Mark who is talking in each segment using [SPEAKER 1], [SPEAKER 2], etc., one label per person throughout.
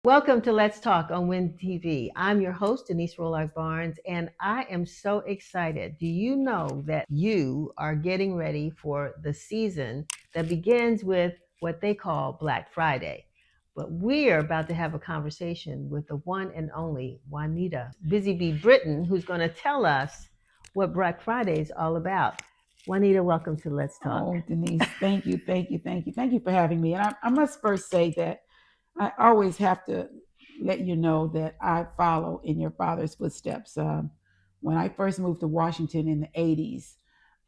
[SPEAKER 1] Welcome to Let's Talk on Win TV. I'm your host, Denise Rolark Barnes, and I am so excited. Do you know that you are getting ready for the season that begins with what they call Black Friday? But we're about to have a conversation with the one and only Juanita BusyBee Britton, who's going to tell us what Black Friday is all about. Juanita, welcome to Let's Talk.
[SPEAKER 2] Oh, Denise, thank you for having me. And I must first say that I always have to let you know that I follow in your father's footsteps. When I first moved to Washington in the 80s,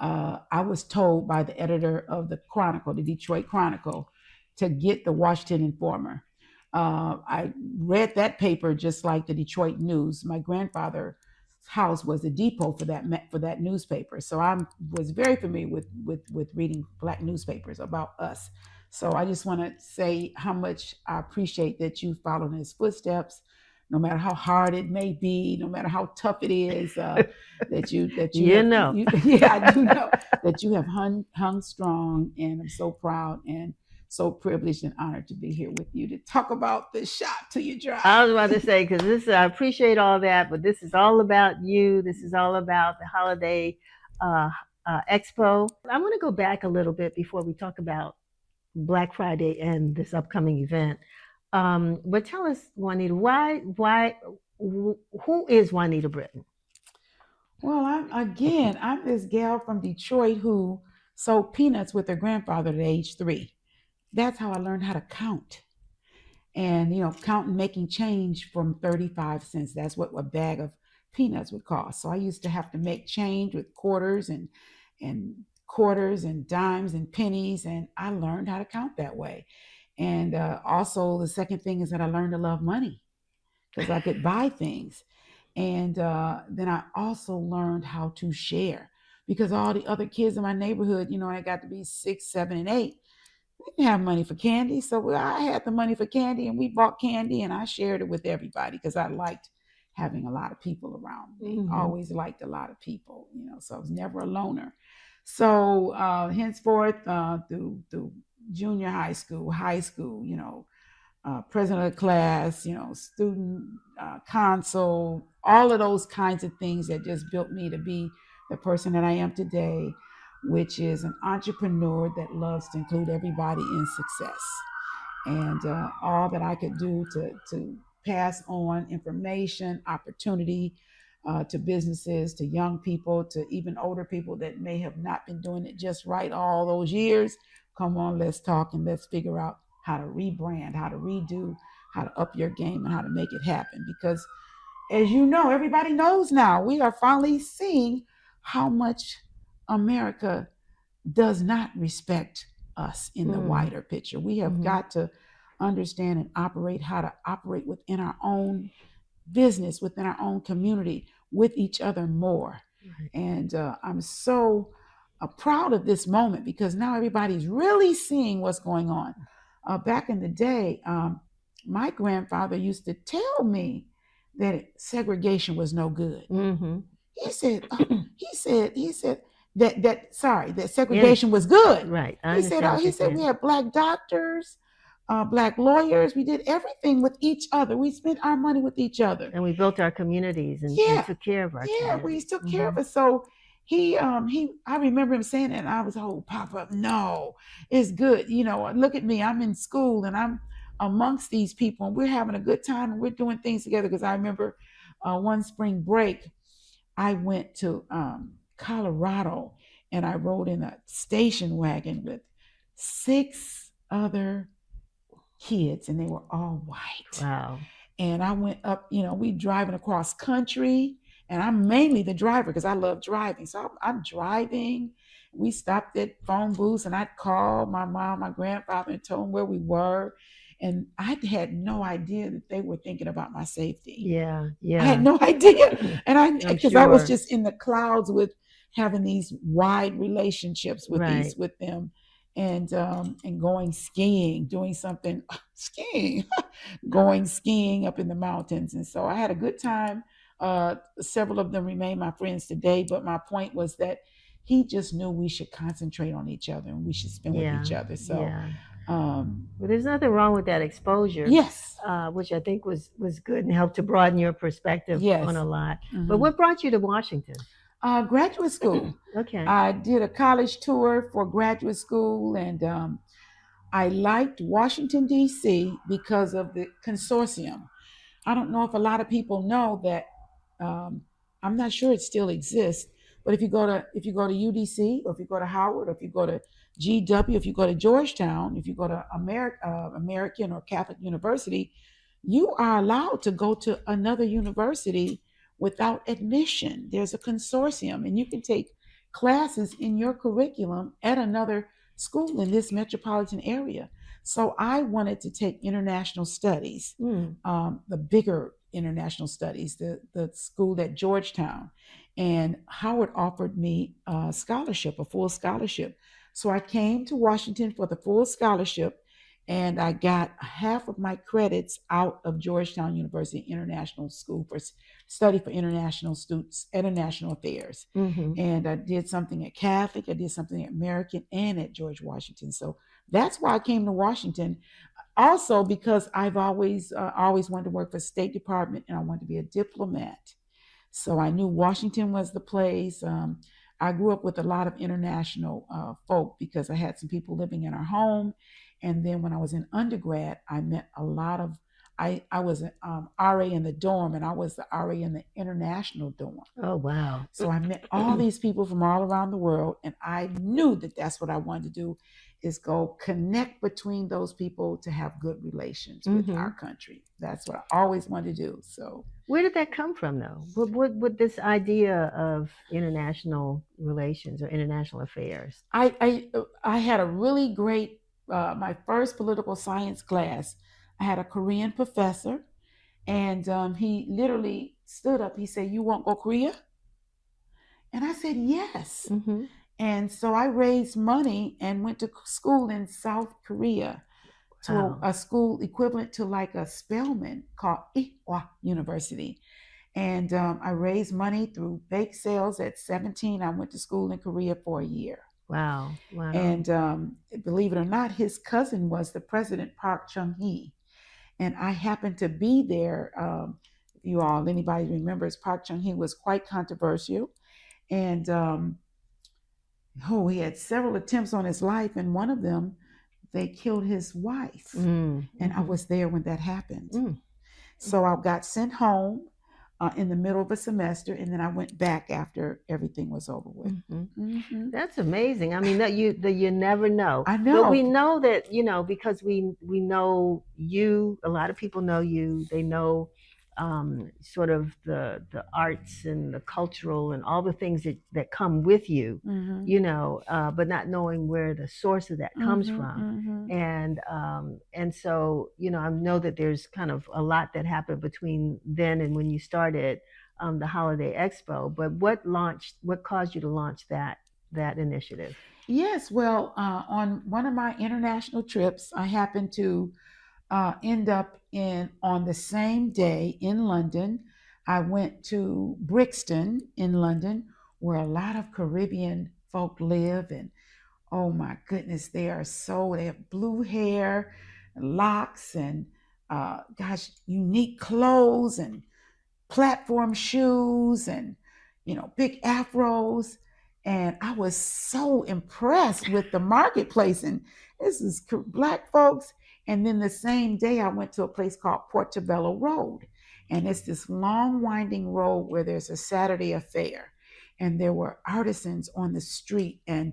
[SPEAKER 2] I was told by the editor of the Chronicle, the Detroit Chronicle, to get the Washington Informer. I read that paper just like the Detroit News. My grandfather's house was a depot for that newspaper, so I was very familiar with reading Black newspapers about us. So I just want to say how much I appreciate that you follow in his footsteps, no matter how hard it may be, no matter how tough it is. That you yeah, I do know that you have hung strong, and I'm so proud and so privileged and honored to be here with you to talk about the shop till you drive.
[SPEAKER 1] I was about to say, because I appreciate all that, but this is all about you. This is all about the holiday expo. I want to go back a little bit before we talk about Black Friday and this upcoming event. But tell us, Juanita, who is Juanita Britton?
[SPEAKER 2] Well, I'm this gal from Detroit who sold peanuts with her grandfather at age 3. That's how I learned how to count. And, counting, making change from 35 cents. That's what a bag of peanuts would cost. So I used to have to make change with quarters and dimes and pennies. And I learned how to count that way. And also the second thing is that I learned to love money because I could buy things. And then I also learned how to share because all the other kids in my neighborhood, I got to be 6, 7, and 8. We didn't have money for candy. So I had the money for candy and we bought candy and I shared it with everybody because I liked having a lot of people around me. Mm-hmm. Always liked a lot of people, so I was never a loner. So henceforth through junior high school, president of the class, student council, all of those kinds of things that just built me to be the person that I am today, which is an entrepreneur that loves to include everybody in success. And all that I could do to pass on information, opportunity to businesses, to young people, to even older people that may have not been doing it just right all those years. Come on, let's talk and let's figure out how to rebrand, how to redo, how to up your game and how to make it happen. Because as you know, everybody knows now, we are finally seeing how much America does not respect us in the wider picture. We have got to understand and how to operate within our own business, within our own community, with each other more. Right. And I'm so proud of this moment because now everybody's really seeing what's going on. Back in the day, my grandfather used to tell me that segregation was no good. Mm-hmm. He said that segregation was good.
[SPEAKER 1] Right.
[SPEAKER 2] He said we had Black doctors, Black lawyers. We did everything with each other. We spent our money with each other,
[SPEAKER 1] and we built our communities and took care of our communities.
[SPEAKER 2] We took care of it. So I remember him saying that, and I was, Papa, no, it's good. Look at me. I'm in school and I'm amongst these people and we're having a good time and we're doing things together. Because I remember one spring break, I went to Colorado and I rode in a station wagon with 6 other kids and they were all white.
[SPEAKER 1] Wow.
[SPEAKER 2] And I went up, we driving across country. And I'm mainly the driver because I love driving. So I'm driving. We stopped at phone booths and I'd call my mom, my grandfather and told them where we were. And I had no idea that they were thinking about my safety.
[SPEAKER 1] Yeah.
[SPEAKER 2] I had no idea. And because I was just in the clouds with having these wide relationships with them and going skiing, doing something, going skiing up in the mountains. And so I had a good time. Several of them remain my friends today, but my point was that he just knew we should concentrate on each other and we should spend with each other. So
[SPEAKER 1] But there's nothing wrong with that exposure.
[SPEAKER 2] Yes.
[SPEAKER 1] Which I think was good and helped to broaden your perspective
[SPEAKER 2] Yes.
[SPEAKER 1] on a lot.
[SPEAKER 2] Mm-hmm.
[SPEAKER 1] But what brought you to Washington?
[SPEAKER 2] Graduate school.
[SPEAKER 1] Okay.
[SPEAKER 2] I did a college tour for graduate school, and I liked Washington, D.C. because of the consortium. I don't know if a lot of people know that. I'm not sure it still exists, but if you go to UDC, or if you go to Howard, or if you go to GW, if you go to Georgetown, if you go to American or Catholic University, you are allowed to go to another university without admission. There's a consortium, and you can take classes in your curriculum at another school in this metropolitan area. So I wanted to take international studies, the bigger international studies, the school at Georgetown. And Howard offered me a scholarship, a full scholarship. So I came to Washington for the full scholarship, and I got half of my credits out of Georgetown University International School for study for international students, international affairs. And I did something at Catholic, I did something at American, and at George Washington. So that's why I came to Washington. Also, because I've always wanted to work for the State Department, and I wanted to be a diplomat. So I knew Washington was the place. I grew up with a lot of international folk because I had some people living in our home. And then when I was in undergrad, I met a lot of, I was an RA in the dorm, and I was the RA in the international dorm.
[SPEAKER 1] Oh, wow.
[SPEAKER 2] So I met all these people from all around the world, and I knew that that's what I wanted to do, is go connect between those people to have good relations with our country. That's what I always wanted to do. So
[SPEAKER 1] where did that come from, though? What this idea of international relations or international affairs?
[SPEAKER 2] I had a really great my first political science class. I had a Korean professor, and he literally stood up. He said, "You won't go Korea?" And I said, "Yes." And so I raised money and went to school in South Korea, to a school equivalent to like a Spelman called Ewha University. And I raised money through bake sales. At 17, I went to school in Korea for a year.
[SPEAKER 1] Wow.
[SPEAKER 2] And believe it or not, his cousin was the president, Park Chung-hee. And I happened to be there. Anybody remembers, Park Chung-hee was quite controversial. And he had several attempts on his life, and one of them, they killed his wife. And I was there when that happened. So I got sent home in the middle of a semester, and then I went back after everything was over with.
[SPEAKER 1] That's amazing. I mean, that you never know.
[SPEAKER 2] I know.
[SPEAKER 1] But we know that, because we know you, a lot of people know you, they know sort of the arts and the cultural and all the things that come with you, but not knowing where the source of that comes from. And so, I know that there's kind of a lot that happened between then and when you started the Holiday Expo. But what caused you to launch that initiative?
[SPEAKER 2] Yes, well, on one of my international trips, I happened to end up on the same day in London. I went to Brixton in London, where a lot of Caribbean folk live, and oh my goodness, they have blue hair, locks, and unique clothes, and platform shoes, and big afros. And I was so impressed with the marketplace, and this is Black folks. And then the same day, I went to a place called Portobello Road. And it's this long, winding road where there's a Saturday affair. And there were artisans on the street. And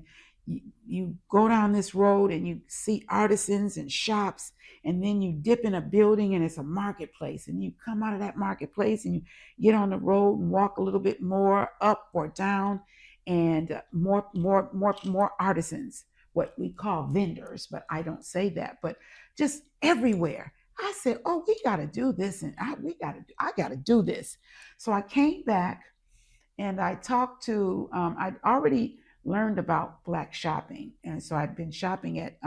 [SPEAKER 2] you go down this road and you see artisans and shops. And then you dip in a building and it's a marketplace. And you come out of that marketplace and you get on the road and walk a little bit more up or down. And more artisans, what we call vendors, but I don't say that, but just everywhere. I said, "Oh, we got to do this, and I got to do this." So I came back, and I talked to. I'd already learned about Black shopping, and so I'd been shopping at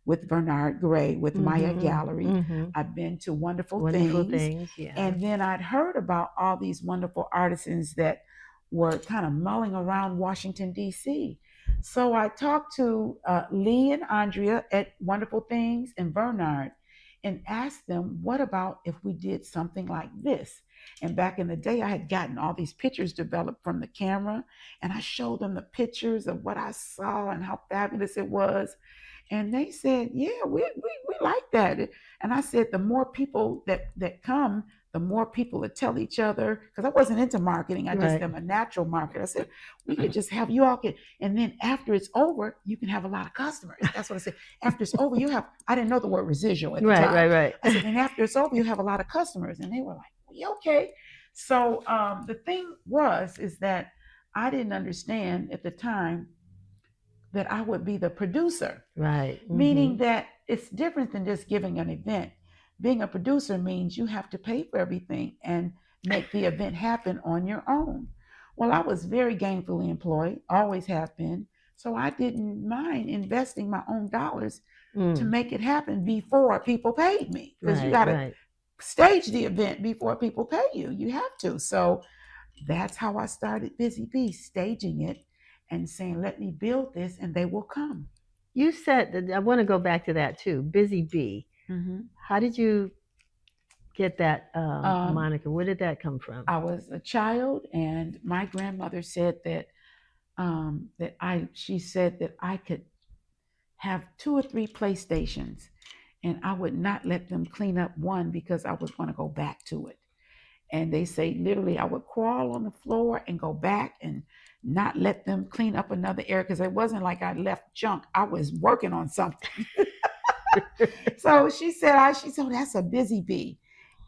[SPEAKER 2] with Bernard Gray, with Maya Gallery. I've been to Wonderful Things,
[SPEAKER 1] yeah.
[SPEAKER 2] And then I'd heard about all these wonderful artisans that were kind of mulling around Washington, D.C. So I talked to Lee and Andrea at Wonderful Things and Bernard and asked them, what about if we did something like this? And back in the day, I had gotten all these pictures developed from the camera, and I showed them the pictures of what I saw and how fabulous it was. And they said, yeah, we like that. And I said, the more people that come, the more people that tell each other, because I wasn't into marketing. I just am a natural marketer. I said, we could just have you all get, and then after it's over, you can have a lot of customers. That's what I said. After it's over, you have, I didn't know the word residual at the time.
[SPEAKER 1] Right.
[SPEAKER 2] I said, and after it's over, you have a lot of customers. And they were like, well, okay. So the thing is that I didn't understand at the time that I would be the producer.
[SPEAKER 1] Right.
[SPEAKER 2] Meaning that it's different than just giving an event. Being a producer means you have to pay for everything and make the event happen on your own. Well, I was very gainfully employed, always have been. So I didn't mind investing my own dollars to make it happen before people paid me. Because you got to stage the event before people pay you. You have to. So that's how I started BusyBee, staging it and saying, let me build this and they will come.
[SPEAKER 1] You said, I want to go back to that too, BusyBee. How did you get that moniker? Where did that come from?
[SPEAKER 2] I was a child, and my grandmother said that she said that I could have 2 or 3 PlayStations, and I would not let them clean up one because I was going to go back to it. And they say literally I would crawl on the floor and go back and not let them clean up another area, because it wasn't like I left junk. I was working on something. So she said, that's a BusyBee.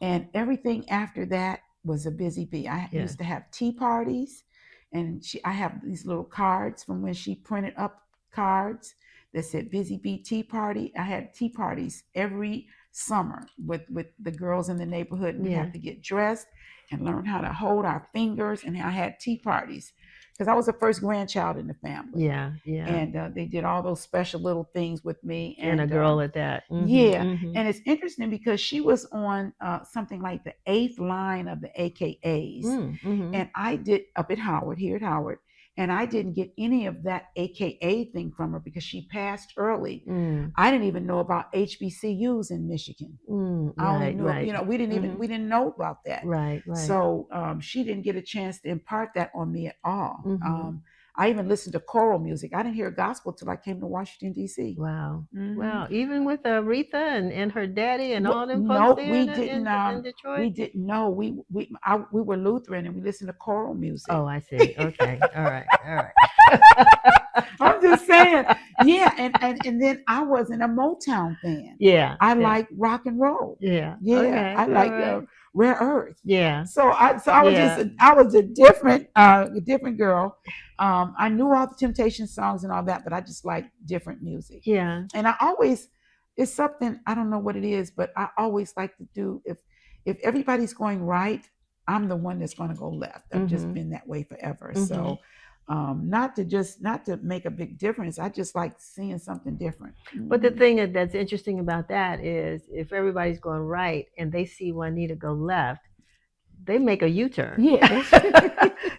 [SPEAKER 2] And everything after that was a BusyBee. I used to have tea parties, and I have these little cards from when she printed up cards that said BusyBee Tea Party. I had tea parties every summer with the girls in the neighborhood. We had to get dressed and learn how to hold our fingers, and I had tea parties because I was the first grandchild in the family. And they did all those special little things with me,
[SPEAKER 1] and a girl at that.
[SPEAKER 2] And it's interesting because she was on something like the 8th line of the AKAs, and I did up at Howard, and I didn't get any of that AKA thing from her because she passed early. I didn't even know about HBCUs in Michigan. I only knew, we didn't know about that.
[SPEAKER 1] Right.
[SPEAKER 2] So she didn't get a chance to impart that on me at all. I even listened to choral music. I didn't hear gospel till I came to Washington, D.C.
[SPEAKER 1] Wow. Wow. Even with Aretha and her daddy and all them folks there in Detroit?
[SPEAKER 2] We didn't know. We were Lutheran and we listened to choral music.
[SPEAKER 1] Oh, I see. Okay. All right.
[SPEAKER 2] I'm just saying. Yeah. And then I wasn't a Motown fan. I like rock and roll.
[SPEAKER 1] Okay.
[SPEAKER 2] I like Rare Earth. So I was a different girl. I knew all the Temptation songs and all that, but I just like different music. And it's something, I don't know what it is, but I always like to do, if everybody's going right, I'm the one that's going to go left. I've just been that way forever. So not to make a big difference. I just like seeing something different.
[SPEAKER 1] But the thing that's interesting about that is if everybody's going right and they see Juanita go left, they make a U-turn.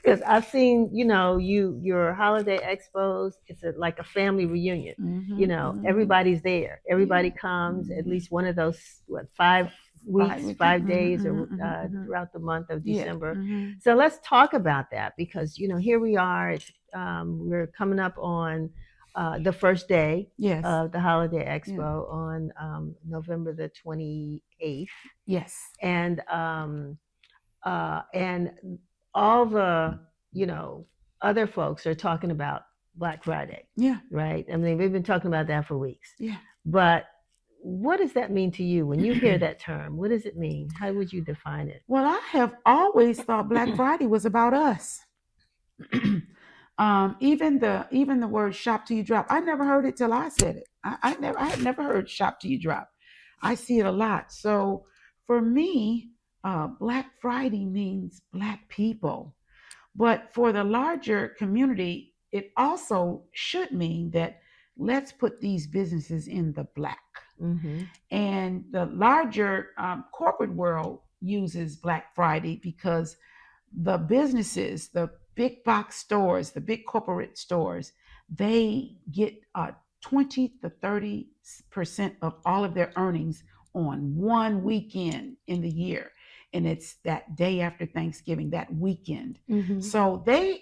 [SPEAKER 1] Because I've seen, your holiday expos, it's like a family reunion. Everybody's there. Everybody comes at least one of those, 5 weeks, 5 days or throughout the month of December. So let's talk about that because, here we are. It's, we're coming up on the first day of the Holiday Expo on November the 28th. And all the, other folks are talking about Black Friday. Right? I mean, we've been talking about that for weeks. But what does that mean to you when you hear that term? What does it mean? How would you define it?
[SPEAKER 2] Well, I have always thought Black Friday was about us. Even the word shop till you drop. I never heard it till I said it. I had never heard shop till you drop. I see it a lot. So for me, Black Friday means Black people. But for the larger community, it also should mean that let's put these businesses in the Black. And the larger corporate world uses Black Friday because the businesses, the big box stores, the big corporate stores, they get 20 to 30% of all of their earnings on one weekend in the year. And it's that day after Thanksgiving, that weekend.
[SPEAKER 1] Mm-hmm.
[SPEAKER 2] So they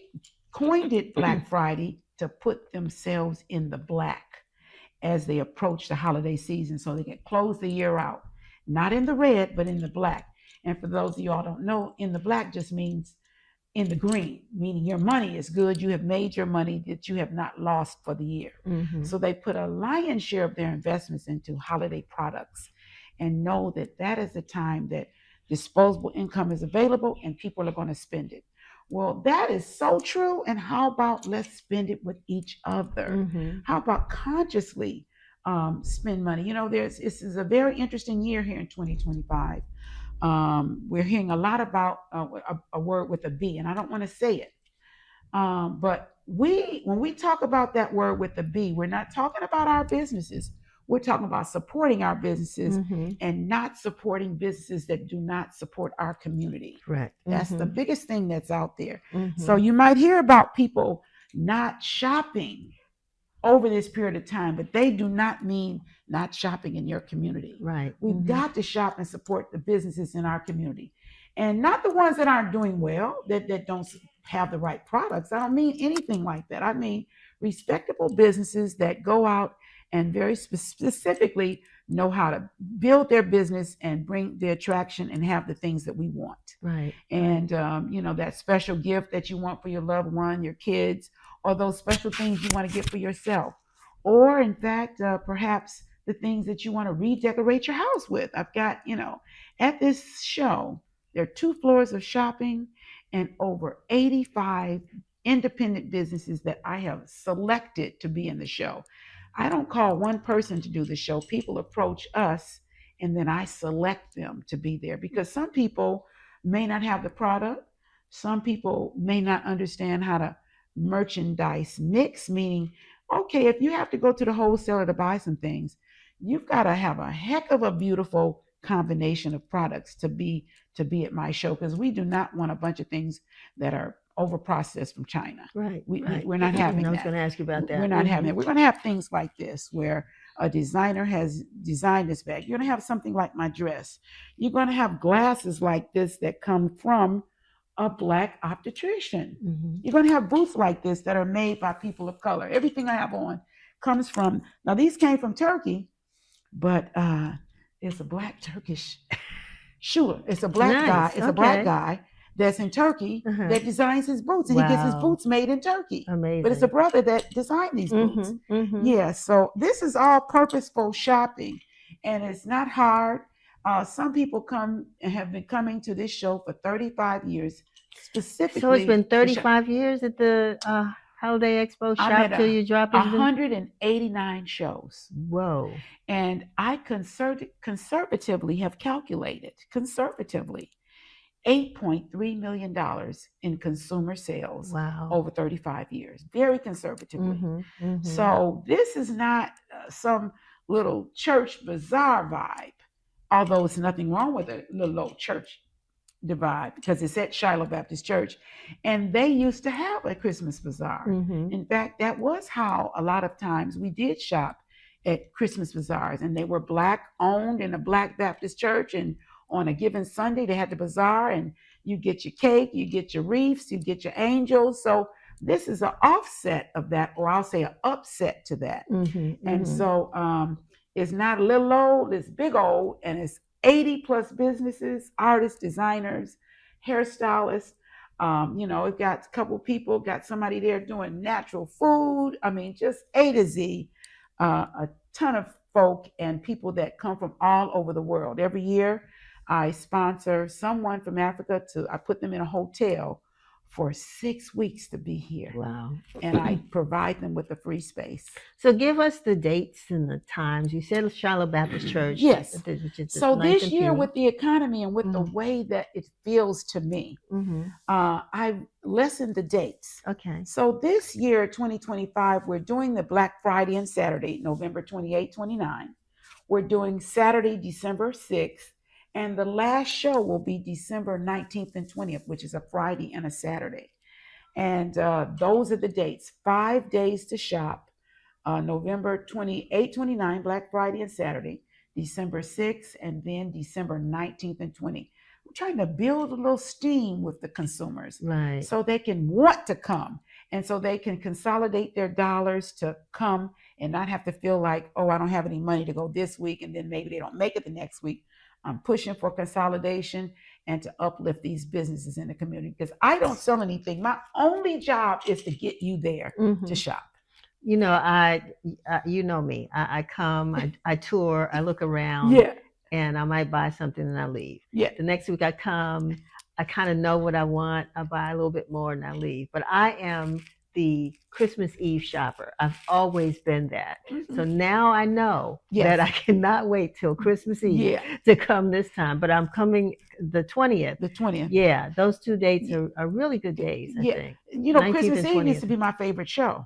[SPEAKER 2] coined it Black Friday to put themselves in the black as they approach the holiday season so they can close the year out, not in the red, but in the black. And for those of y'all don't know, in the black just means in the green, meaning your money is good. You have made your money that you have not lost for the year.
[SPEAKER 1] Mm-hmm.
[SPEAKER 2] So they put a lion's share of their investments into holiday products and know that that is the time that disposable income is available and people are going to spend it. Well, that is so true. And how about let's spend it with each other?
[SPEAKER 1] Mm-hmm.
[SPEAKER 2] How about consciously spend money? You know, this is a very interesting year here in 2025. We're hearing a lot about a word with a B, and I don't want to say it. But when we talk about that word with the B, we're not talking about our businesses. We're talking about supporting our businesses
[SPEAKER 1] Mm-hmm.
[SPEAKER 2] and not supporting businesses that do not support our community.
[SPEAKER 1] Correct.
[SPEAKER 2] That's the
[SPEAKER 1] Mm-hmm.
[SPEAKER 2] biggest thing that's out there.
[SPEAKER 1] Mm-hmm.
[SPEAKER 2] So you might hear about people not shopping over this period of time, but they do not mean not shopping in your community.
[SPEAKER 1] Right.
[SPEAKER 2] We've
[SPEAKER 1] Mm-hmm.
[SPEAKER 2] got to shop and support the businesses in our community, and not the ones that aren't doing well, that don't have the right products. I don't mean anything like that. I mean respectable businesses that go out and very specifically know how to build their business and bring the attraction and have the things that we want.
[SPEAKER 1] Right.
[SPEAKER 2] And you know, that special gift that you want for your loved one, your kids, or those special things you want to get for yourself, or in fact perhaps the things that you want to redecorate your house with. I've got, you know, at this show there are 2 floors of shopping and over 85 independent businesses that I have selected to be in the show. I don't call one person to do the show. People approach us and then I select them to be there because some people may not have the product. Some people may not understand how to merchandise mix, meaning, okay, if you have to go to the wholesaler to buy some things, you've got to have a heck of a beautiful combination of products to be at my show, because we do not want a bunch of things that are over processed from China.
[SPEAKER 1] Right.
[SPEAKER 2] We're not having that.
[SPEAKER 1] I was going to ask you about that.
[SPEAKER 2] We're not having that. We're going to have things like this where a designer has designed this bag. You're going to have something like my dress. You're going to have glasses like this that come from a Black obstetrician.
[SPEAKER 1] Mm-hmm.
[SPEAKER 2] You're going to have boots like this that are made by people of color. Everything I have on comes from, now these came from Turkey, but it's a Black Turkish, sure, it's a Black guy. It's a Black guy that's in Turkey that designs his boots, and he gets his boots made in Turkey.
[SPEAKER 1] Amazing.
[SPEAKER 2] But it's a brother that designed these boots. Yeah, so this is all purposeful shopping, and it's not hard. Some people come and have been coming to this show for 35 years, specifically.
[SPEAKER 1] So it's been 35 years at the Holiday Expo shop till you drop it.
[SPEAKER 2] 189 shows.
[SPEAKER 1] Whoa.
[SPEAKER 2] And I conservatively have calculated, $8.3 million in consumer sales over 35 years, very conservatively. So this is not some little church bazaar vibe, although it's nothing wrong with a little old church vibe because it's at Shiloh Baptist Church, and they used to have a Christmas bazaar. In fact, that was how a lot of times we did shop at Christmas bazaars, and they were Black owned in a Black Baptist church, and on a given Sunday, they had the bazaar, and you get your cake, you get your wreaths, you get your angels. So this is an offset of that, or I'll say an upset to that. And so it's not a little old, it's big old, and it's 80 plus businesses, artists, designers, hairstylists. You know, we've got a couple people, got somebody there doing natural food. I mean, just A to Z, a ton of folk and people that come from all over the world. Every year, I sponsor someone from Africa I put them in a hotel for 6 weeks to be here.
[SPEAKER 1] Wow.
[SPEAKER 2] And I provide them with a free space.
[SPEAKER 1] So give us the dates and the times. You said Shiloh Baptist Church.
[SPEAKER 2] Yes. So this year with the economy and with the way that it feels to me, I've lessened the dates.
[SPEAKER 1] Okay.
[SPEAKER 2] So this year, 2025, we're doing the Black Friday and Saturday, November 28, 29. We're doing Saturday, December 6th. And the last show will be December 19th and 20th, which is a Friday and a Saturday. And those are the dates. 5 days to shop. November 28, 29, Black Friday and Saturday, December 6th, and then December 19th and 20th. We're trying to build a little steam with the consumers,
[SPEAKER 1] Right.
[SPEAKER 2] so they can want to come, and so they can consolidate their dollars to come and not have to feel like, oh, I don't have any money to go this week, and then maybe they don't make it the next week. I'm pushing for consolidation and to uplift these businesses in the community, because I don't sell anything. My only job is to get you there to shop.
[SPEAKER 1] You know, you know me. I come, I tour, I look around,
[SPEAKER 2] Yeah,
[SPEAKER 1] and I might buy something and I leave.
[SPEAKER 2] yeah.
[SPEAKER 1] The next week I come, I kind of know what I want. I buy a little bit more and I leave. But I am the Christmas Eve shopper. I've always been that. So now I know that I cannot wait till Christmas Eve to come this time. But I'm coming the 20th.
[SPEAKER 2] The 20th.
[SPEAKER 1] Yeah, those 2 dates are really good days, I think.
[SPEAKER 2] You know, Christmas Eve used to be my favorite show,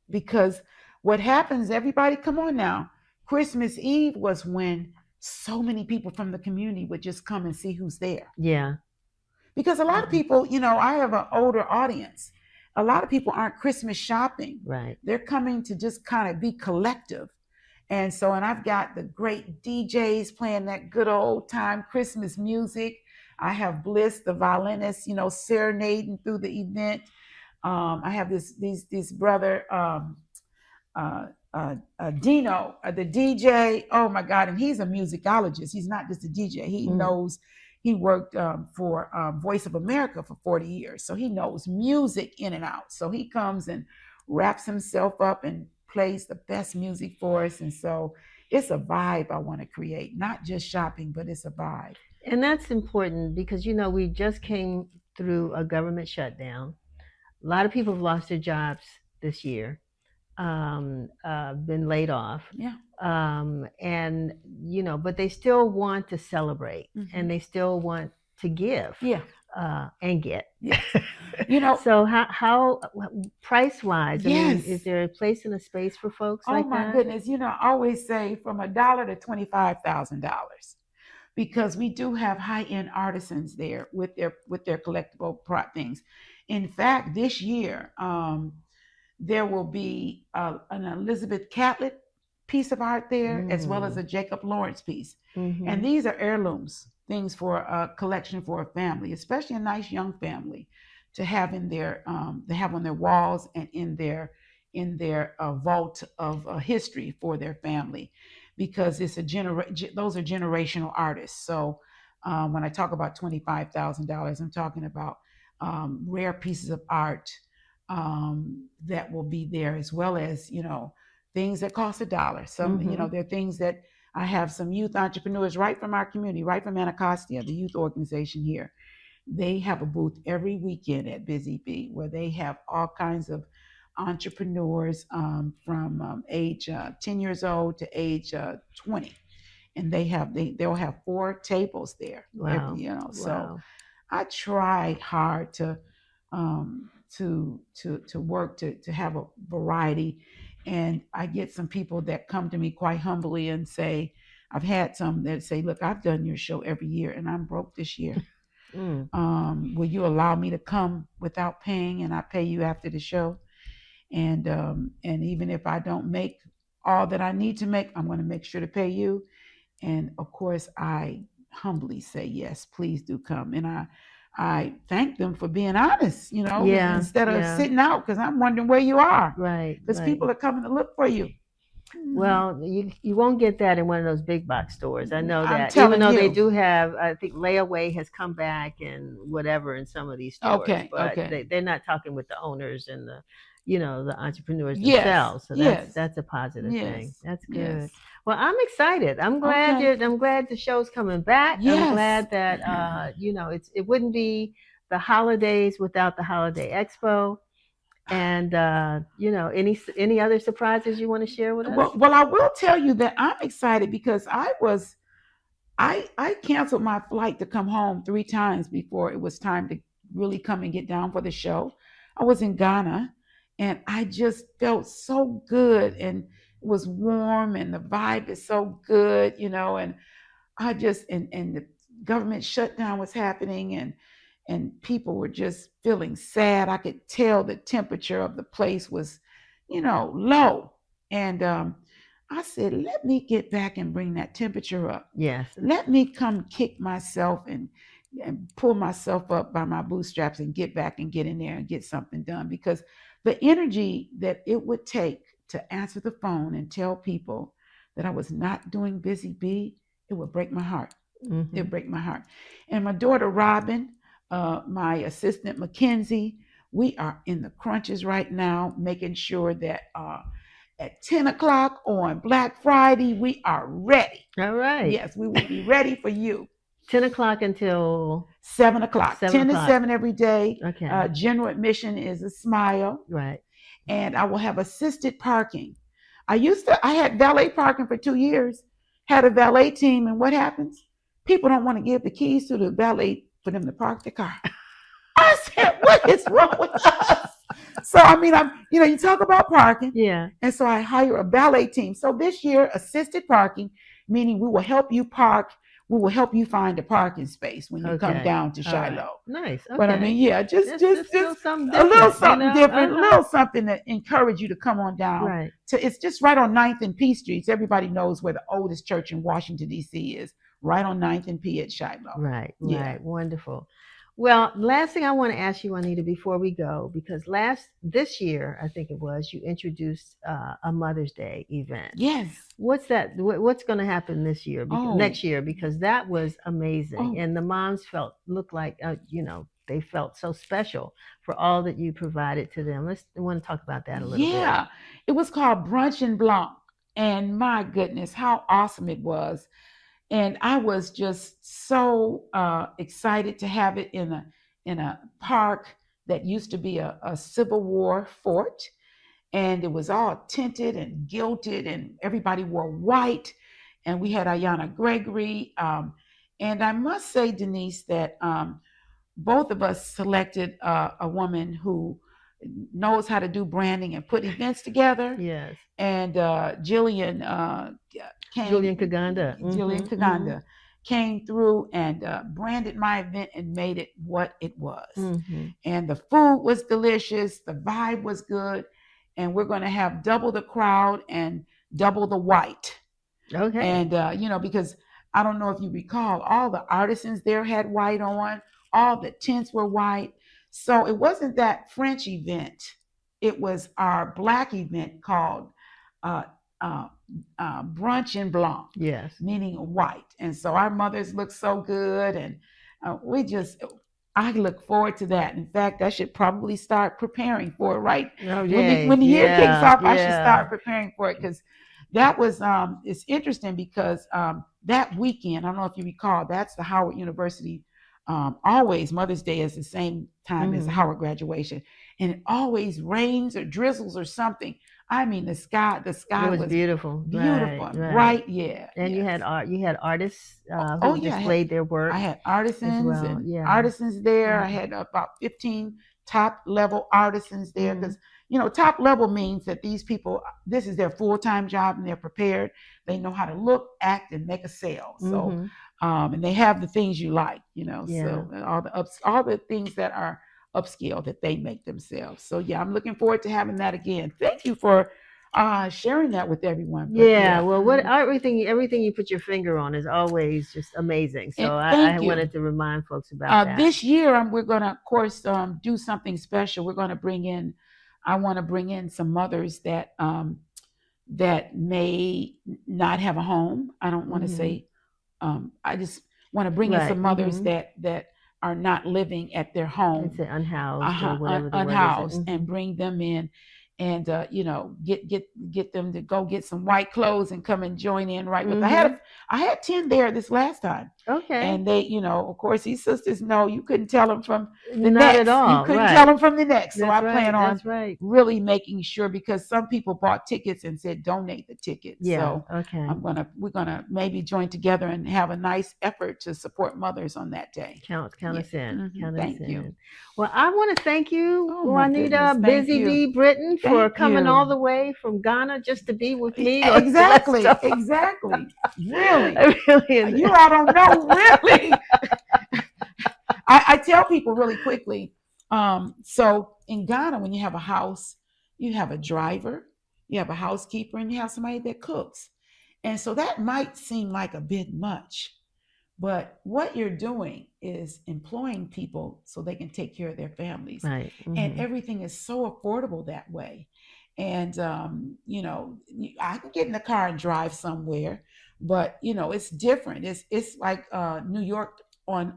[SPEAKER 2] because what happens, everybody come on now, Christmas Eve was when so many people from the community would just come and see who's there.
[SPEAKER 1] Yeah.
[SPEAKER 2] Because a lot of people, you know, I have an older audience. A lot of people aren't Christmas shopping.
[SPEAKER 1] Right.
[SPEAKER 2] They're coming to just kind of be collective. And so, and I've got the great DJs playing that good old time Christmas music. I have Bliss, the violinist, you know, serenading through the event. I have this brother, Dino, the DJ. Oh my God. And he's a musicologist. He's not just a DJ. He knows, he worked for Voice of America for 40 years. So he knows music in and out. So he comes and wraps himself up and plays the best music for us. And so it's a vibe I want to create, not just shopping, but it's a vibe.
[SPEAKER 1] And that's important because, you know, we just came through a government shutdown. A lot of people have lost their jobs this year, been laid off.
[SPEAKER 2] Yeah.
[SPEAKER 1] And, you know, but they still want to celebrate and they still want to give.
[SPEAKER 2] Yeah.
[SPEAKER 1] And get.
[SPEAKER 2] Yeah. You know.
[SPEAKER 1] So how price wise,
[SPEAKER 2] yes.
[SPEAKER 1] I mean, is there a place and a space for folks like that?
[SPEAKER 2] Oh my goodness. You know, I always say from $1 to $25,000. Because we do have high-end artisans there with their collectible things. In fact, this year, there will be an Elizabeth Catlett piece of art there, as well as a Jacob Lawrence piece. And these are heirlooms, things for a collection for a family, especially a nice young family, to have in their they have on their walls and in their vault of history for their family. Because it's those are generational artists. So when I talk about $25,000, I'm talking about rare pieces of art that will be there, as well as, you know, things that cost $1. Some, you know, there are things that I have some youth entrepreneurs right from our community, right from Anacostia, the youth organization here. They have a booth every weekend at BZB where they have all kinds of entrepreneurs from age 10 years old to age 20, and they'll have 4 tables there.
[SPEAKER 1] Wow.
[SPEAKER 2] You know, so I try hard to work to have a variety, and I get some people that come to me quite humbly and say, I've had some that say, look, I've done your show every year and I'm broke this year. Will you allow me to come without paying, and I pay you after the show? And even if I don't make all that I need to make, I'm going to make sure to pay you. And of course, I humbly say, yes, please do come. And I thank them for being honest, you know, instead of sitting out, because I'm wondering where you are.
[SPEAKER 1] Right.
[SPEAKER 2] Because people are coming to look for you.
[SPEAKER 1] Well, you won't get that in one of those big box stores. I know that. Even though they do have, I think layaway has come back and whatever in some of these stores.
[SPEAKER 2] Okay.
[SPEAKER 1] But they're not talking with the owners and the, you know, the entrepreneurs themselves. So that's a positive thing. That's good. Yes. Well, I'm excited. I'm glad I'm glad the show's coming back. Yes. I'm glad that you know, it wouldn't be the holidays without the Holiday Expo. And you know, any other surprises you want to share with us?
[SPEAKER 2] Well, I will tell you that I'm excited because I canceled my flight to come home 3 times before it was time to really come and get down for the show. I was in Ghana. And I just felt so good, and it was warm, and the vibe is so good, you know, and I just, and the government shutdown was happening, and people were just feeling sad. I could tell the temperature of the place was, low. And I said, let me get back and bring that temperature up.
[SPEAKER 1] Yes.
[SPEAKER 2] Let me come kick myself and pull myself up by my bootstraps and get back and get in there and get something done, because the energy that it would take to answer the phone and tell people that I was not doing Busy Bee, it would break my heart.
[SPEAKER 1] Mm-hmm.
[SPEAKER 2] It would break my heart. And my daughter Robin, my assistant Mackenzie, we are in the crunches right now, making sure that at 10 o'clock on Black Friday, we are ready.
[SPEAKER 1] All right.
[SPEAKER 2] Yes, we will be ready for you.
[SPEAKER 1] 10 o'clock until
[SPEAKER 2] 7 o'clock. 10
[SPEAKER 1] o'clock.
[SPEAKER 2] to 7 every day.
[SPEAKER 1] Okay.
[SPEAKER 2] General admission is a smile.
[SPEAKER 1] Right.
[SPEAKER 2] And I will have assisted parking. I had valet parking for 2 years, had a valet team, and what happens? People don't want to give the keys to the valet for them to park their car. I said, what is wrong with us? So, you talk about parking.
[SPEAKER 1] Yeah.
[SPEAKER 2] And so I hire a valet team. So this year, assisted parking, meaning we will help you park. We will help you find a parking space when you come down to Shiloh.
[SPEAKER 1] Right. Nice. Okay.
[SPEAKER 2] But just
[SPEAKER 1] something
[SPEAKER 2] a little something different,
[SPEAKER 1] Uh-huh.
[SPEAKER 2] a little something to encourage you to come on down.
[SPEAKER 1] Right.
[SPEAKER 2] It's just right on 9th and P Streets. Everybody knows where the oldest church in Washington, D.C. is, right on 9th and P at Shiloh.
[SPEAKER 1] Right.
[SPEAKER 2] Yeah.
[SPEAKER 1] Right. Wonderful. Well, last thing I want to ask you, Juanita, before we go, because this year, I think it was, you introduced a Mother's Day event.
[SPEAKER 2] Yes.
[SPEAKER 1] What's that? What's going to happen this year? Next year, because that was amazing, and the moms looked like they felt so special for all that you provided to them. I want to talk about that a little bit.
[SPEAKER 2] Yeah, it was called Brunch and Blanc, and my goodness, how awesome it was. And I was just so excited to have it in a park that used to be a Civil War fort. And it was all tinted and gilded, and everybody wore white. And we had Ayanna Gregory. And I must say, Denise, that both of us selected a woman who knows how to do branding and put events together.
[SPEAKER 1] Yes.
[SPEAKER 2] And Jillian
[SPEAKER 1] Kaganda.
[SPEAKER 2] Jillian Kaganda came through and branded my event and made it what it was.
[SPEAKER 1] Mm-hmm.
[SPEAKER 2] And the food was delicious. The vibe was good. And we're going to have double the crowd and double the white.
[SPEAKER 1] Okay.
[SPEAKER 2] And, because I don't know if you recall, all the artisans there had white on. All the tents were white. So it wasn't that French event. It was our Black event called Brunch and Blanc.
[SPEAKER 1] Yes.
[SPEAKER 2] Meaning white. And so our mothers look so good. And I look forward to that. In fact, I should probably start preparing for it, right?
[SPEAKER 1] Oh,
[SPEAKER 2] when the year kicks off, I should start preparing for it, because that was, it's interesting because that weekend, I don't know if you recall, that's the Howard University, always Mother's Day is the same time as the Howard graduation. And it always rains or drizzles or something. The sky was
[SPEAKER 1] beautiful.
[SPEAKER 2] Beautiful.
[SPEAKER 1] Right.
[SPEAKER 2] Yeah.
[SPEAKER 1] And
[SPEAKER 2] yes.
[SPEAKER 1] you had artists who displayed their work.
[SPEAKER 2] I had artisans artisans there. I had about 15 top level artisans there, because top level means that these people, this is their full-time job and they're prepared. They know how to look, act, and make a sale. So and they have the things you like, so all the things that are upscale that they make themselves. So I'm looking forward to having that again. Thank you for sharing that with everyone.
[SPEAKER 1] Well, everything you put your finger on is always just amazing. So I wanted to remind folks about that.
[SPEAKER 2] This year, we're going to, of course, do something special. We're going to I want to bring in some mothers that may not have a home. I don't want to say, I just want to bring in some mothers that are not living at their home.
[SPEAKER 1] It's unhoused or whatever the
[SPEAKER 2] unhoused, and bring them in and get them to go get some white clothes and come and join in right with. I had 10 there this last time.
[SPEAKER 1] Okay.
[SPEAKER 2] And they, of course, these sisters know you couldn't tell them from the
[SPEAKER 1] Not
[SPEAKER 2] next.
[SPEAKER 1] At all.
[SPEAKER 2] You couldn't tell them from the next. So I plan on
[SPEAKER 1] really
[SPEAKER 2] making sure, because some people bought tickets and said donate the tickets.
[SPEAKER 1] Yeah.
[SPEAKER 2] So
[SPEAKER 1] okay.
[SPEAKER 2] We're gonna maybe join together and have a nice effort to support mothers on that day.
[SPEAKER 1] Count us in. Count
[SPEAKER 2] Thank
[SPEAKER 1] us
[SPEAKER 2] you.
[SPEAKER 1] in. Well, I want to thank you, Juanita
[SPEAKER 2] BusyBee
[SPEAKER 1] Britton, for coming all the way from Ghana just to be with me.
[SPEAKER 2] Exactly. Really.
[SPEAKER 1] Really.
[SPEAKER 2] You all don't know, really. I tell people really quickly. So in Ghana, when you have a house, you have a driver, you have a housekeeper, and you have somebody that cooks. And so that might seem like a bit much, but what you're doing is employing people so they can take care of their families.
[SPEAKER 1] Right.
[SPEAKER 2] And everything is so affordable that way. And, I can get in the car and drive somewhere, but, it's different. It's like New York on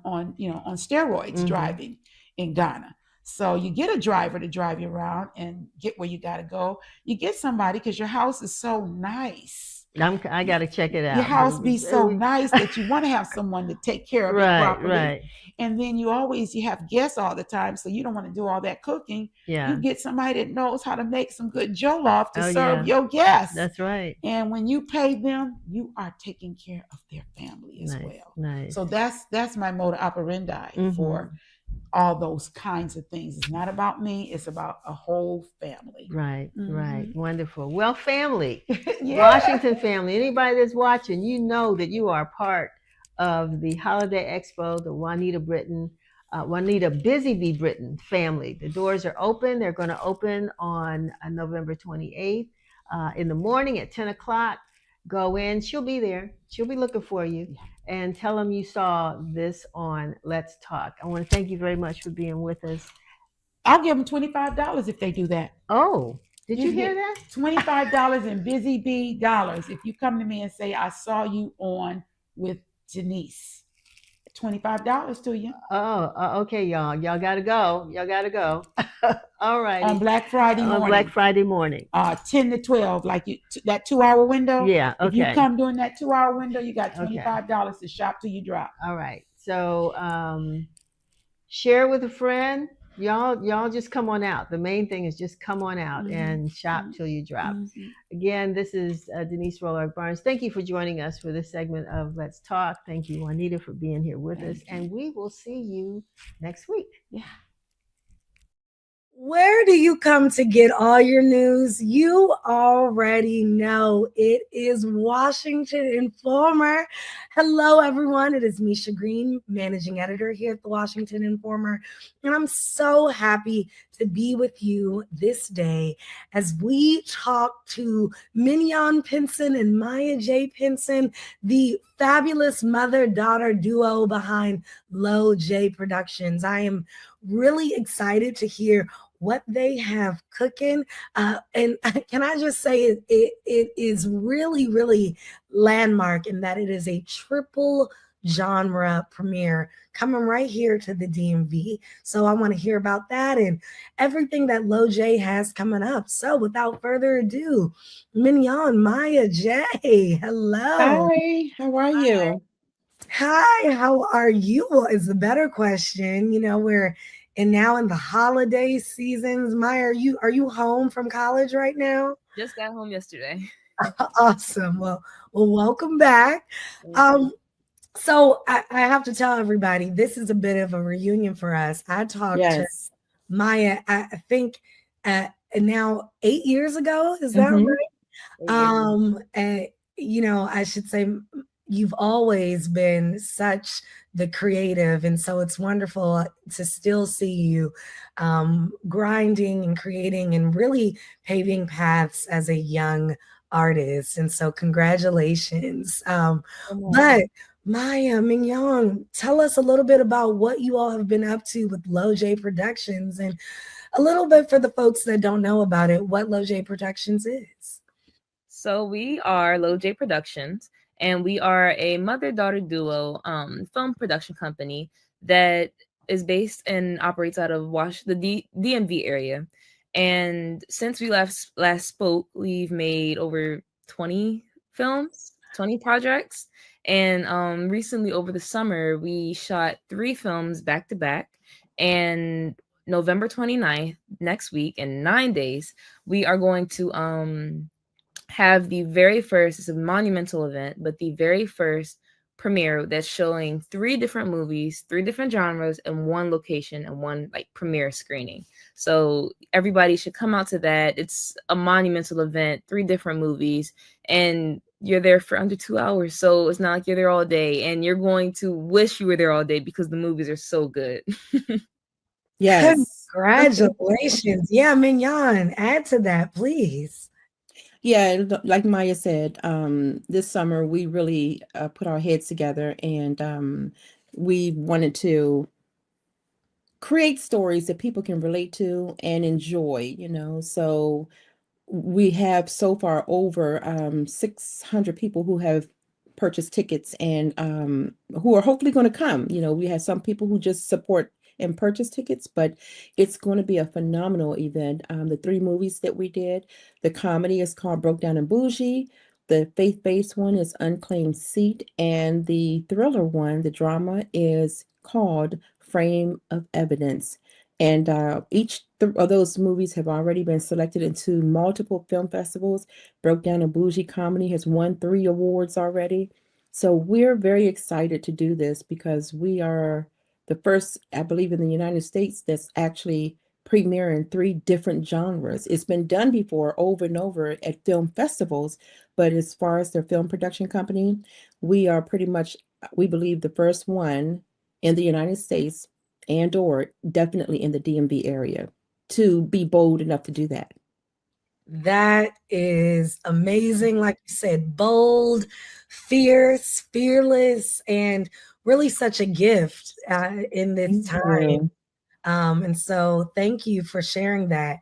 [SPEAKER 2] steroids driving in Ghana. So you get a driver to drive you around and get where you got to go. You get somebody because your house is so nice.
[SPEAKER 1] I got to check it out.
[SPEAKER 2] Your house be so nice that you want to have someone to take care of it properly.
[SPEAKER 1] Right.
[SPEAKER 2] And then you have guests all the time, so you don't want to do all that cooking.
[SPEAKER 1] Yeah.
[SPEAKER 2] You get somebody that knows how to make some good jollof to serve your guests.
[SPEAKER 1] That's right.
[SPEAKER 2] And when you pay them, you are taking care of their family as well.
[SPEAKER 1] Nice.
[SPEAKER 2] So that's my modus operandi for all those kinds of things. It's not about me, it's about a whole family.
[SPEAKER 1] Right. Wonderful. Well, family,
[SPEAKER 2] Yeah.
[SPEAKER 1] Washington family, anybody that's watching, you know that you are part of the Holiday Expo, the Juanita BusyBee Britton family. The doors are open. They're going to open on November 28th in the morning at 10 o'clock. Go in. She'll be there. She'll be looking for you. And tell them you saw this on Let's Talk. I want to thank you very much for being with us.
[SPEAKER 2] I'll give them $25 if they do that.
[SPEAKER 1] Oh, did you hear that?
[SPEAKER 2] $25 in BZB dollars. If you come to me and say, I saw you on with Denise. $25 to you.
[SPEAKER 1] Oh, okay, y'all. Y'all got to go. All right.
[SPEAKER 2] On Black Friday morning. 10 to 12, like that 2-hour window.
[SPEAKER 1] Yeah, okay.
[SPEAKER 2] If you come during that 2-hour window, you got $25 to shop till you drop.
[SPEAKER 1] All right. So share with a friend. Y'all just come on out. The main thing is just come on out and shop till you drop. Again, this is Denise Rolark Barnes. Thank you for joining us for this segment of Let's Talk. Thank you, Juanita, for being here with us. And we will see you next week.
[SPEAKER 2] Yeah.
[SPEAKER 3] Where do you come to get all your news? You already know it is Washington Informer. Hello, everyone. It is Micha Green, managing editor here at the Washington Informer. And I'm so happy to be with you this day as we talk to Mignon Pinson and Maya Pinson, the fabulous mother-daughter duo behind LoJai Productions. I am really excited to hear what they have cooking. And can I just say it is really, really landmark in that it is a triple genre premiere coming right here to the DMV. So I want to hear about that and everything that LoJai has coming up. So without further ado, Mignon, Maya J, hello.
[SPEAKER 4] Hi, how are you?
[SPEAKER 3] Hi, how are you? Is the better question. We're now in the holiday seasons. Maya, are you home from college right now?
[SPEAKER 4] Just got home yesterday.
[SPEAKER 3] Awesome. Well, welcome back. So I have to tell everybody, this is a bit of a reunion for us. I talked to Maya, I think now 8 years ago. Is that right? And, I should say you've always been such the creative. And so it's wonderful to still see you grinding and creating and really paving paths as a young artist. And so congratulations. But Maya, Mignon, tell us a little bit about what you all have been up to with LoJai Productions and a little bit for the folks that don't know about it, what LoJai Productions is.
[SPEAKER 4] So we are LoJai Productions. And we are a mother-daughter duo film production company that is based and operates out of the DMV area. And since we last spoke, we've made over 20 films, 20 projects. And recently over the summer, we shot 3 films back to back. And November 29th, next week, in 9 days, we are going to have the very first, it's a monumental event, but the very first premiere that's showing 3 different movies, 3 different genres in one location and one premiere screening. So everybody should come out to that. It's a monumental event, 3 different movies. And you're there for under 2 hours, so it's not like you're there all day, and you're going to wish you were there all day because the movies are so good.
[SPEAKER 5] Yes.
[SPEAKER 3] Congratulations. Yeah, Mignon, add to that, please.
[SPEAKER 5] Yeah, like Maya said, this summer we really put our heads together, and we wanted to create stories that people can relate to and enjoy, So we have so far over 600 people who have purchased tickets and who are hopefully going to come. We have some people who just support and purchase tickets, but it's going to be a phenomenal event. The three movies that we did, the comedy is called Broke Down and Bougie. The faith-based one is Unclaimed Seat, and the thriller one, the drama, is called Frame of Evidence. And each of those movies have already been selected into multiple film festivals. Broke Down a Bougie Comedy has won 3 awards already. So we're very excited to do this because we are the first, I believe, in the United States that's actually premiering 3 different genres. It's been done before over and over at film festivals, but as far as their film production company, we are pretty much, we believe, the first one in the United States and or definitely in the DMV area to be bold enough to do that.
[SPEAKER 3] That is amazing. Like you said, bold, fierce, fearless, and really such a gift in this time. And so thank you for sharing that.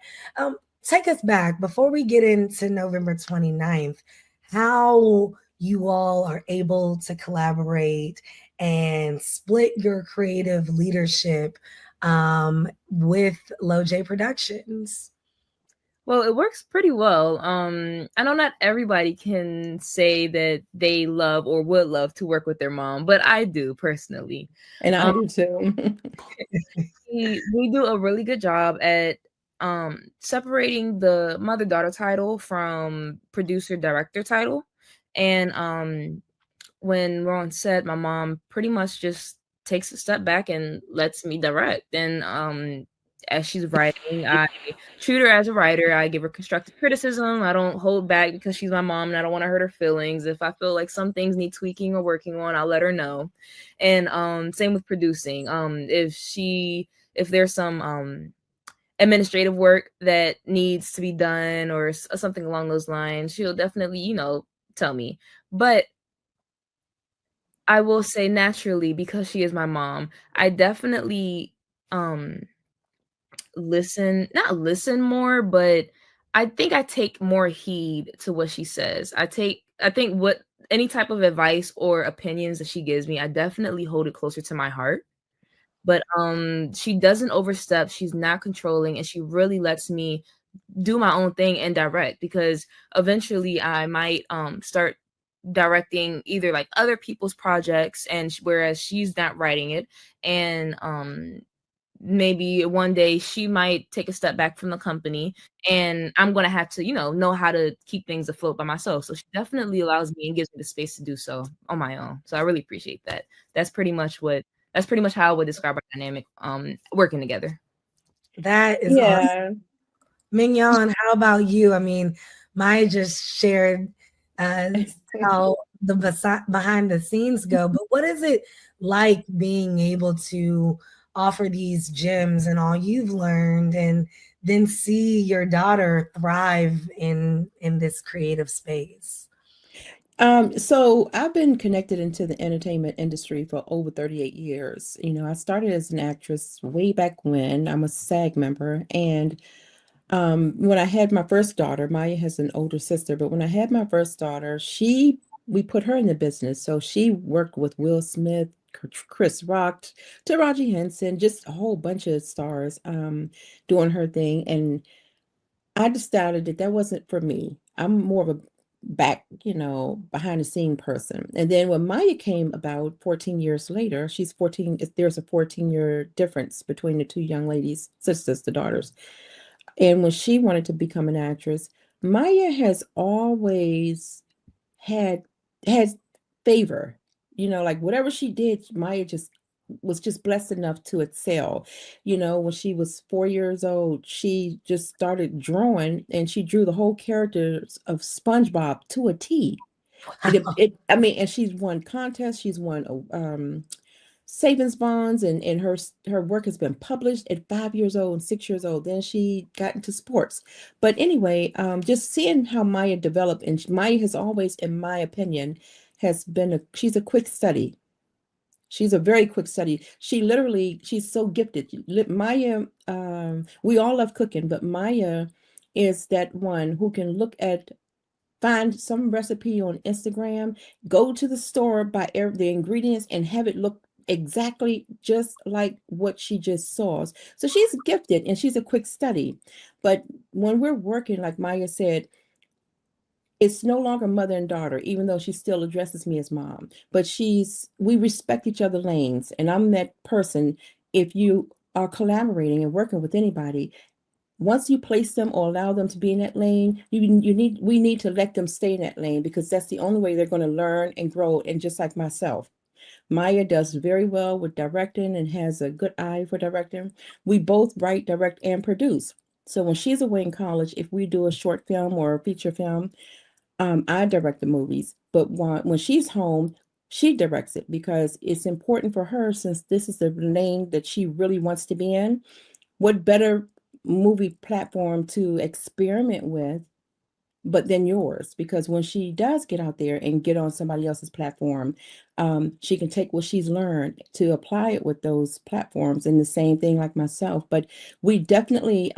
[SPEAKER 3] Take us back before we get into November 29th, how you all are able to collaborate and split your creative leadership with LoJai Productions.
[SPEAKER 4] Well, it works pretty well. I know not everybody can say that they love or would love to work with their mom, but I do personally.
[SPEAKER 5] And I do too.
[SPEAKER 4] We do a really good job at separating the mother-daughter title from producer-director title. And when we're on set, my mom pretty much just takes a step back and lets me direct. And as she's writing, I treat her as a writer. I give her constructive criticism. I don't hold back because she's my mom and I don't want to hurt her feelings. If I feel like some things need tweaking or working on, I'll let her know. And same with producing. If there's some administrative work that needs to be done or something along those lines, she'll definitely, tell me. But I will say naturally, because she is my mom, I definitely not listen more, but I think I take more heed to what she says. I think what any type of advice or opinions that she gives me, I definitely hold it closer to my heart. But she doesn't overstep, she's not controlling, and she really lets me do my own thing and direct, because eventually I might start directing either like other people's projects, and whereas she's not writing it, and maybe one day she might take a step back from the company and I'm going to have to, know how to keep things afloat by myself. So she definitely allows me and gives me the space to do so on my own. So I really appreciate that. That's pretty much how I would describe our dynamic working together.
[SPEAKER 3] That is awesome. Mignon, how about you? I mean, Maya just shared how the behind the scenes go, but what is it like being able to offer these gems and all you've learned and then see your daughter thrive in this creative space?
[SPEAKER 5] So I've been connected into the entertainment industry for over 38 years. I started as an actress way back when. I'm a SAG member, and when I had my first daughter, Maya has an older sister, but when I had my first daughter, we put her in the business. So she worked with Will Smith, Chris Rock, Taraji Henson, just a whole bunch of stars doing her thing. And I decided that wasn't for me. I'm more of a behind the scene person. And then when Maya came about 14 years later, she's 14, there's a 14-year difference between the two young ladies, sisters, the daughters. And when she wanted to become an actress, Maya has always has favor. Like whatever she did, Maya just was just blessed enough to excel. When she was 4 years old, she just started drawing and she drew the whole characters of SpongeBob to a T. I mean, and she's won contests, she's won savings bonds, and her work has been published at 5 years old and 6 years old. Then she got into sports. But anyway, just seeing how Maya developed, and Maya has always, in my opinion, she's a quick study. She's a very quick study. She's so gifted. Maya, we all love cooking, but Maya is that one who can find some recipe on Instagram, go to the store, buy the ingredients, and have it look exactly just like what she just saw. So she's gifted and she's a quick study. But when we're working, like Maya said, it's no longer mother and daughter, even though she still addresses me as mom. But we respect each other's lanes. And I'm that person. If you are collaborating and working with anybody, once you place them or allow them to be in that lane, we need to let them stay in that lane, because that's the only way they're going to learn and grow. And just like myself, Maya does very well with directing and has a good eye for directing. We both write, direct, and produce. So when she's away in college, if we do a short film or a feature film, I direct the movies. But when she's home, she directs it, because it's important for her, since this is the lane that she really wants to be in. What better movie platform to experiment with but then yours? Because when she does get out there and get on somebody else's platform, she can take what she's learned to apply it with those platforms. And the same thing like myself. But we definitely,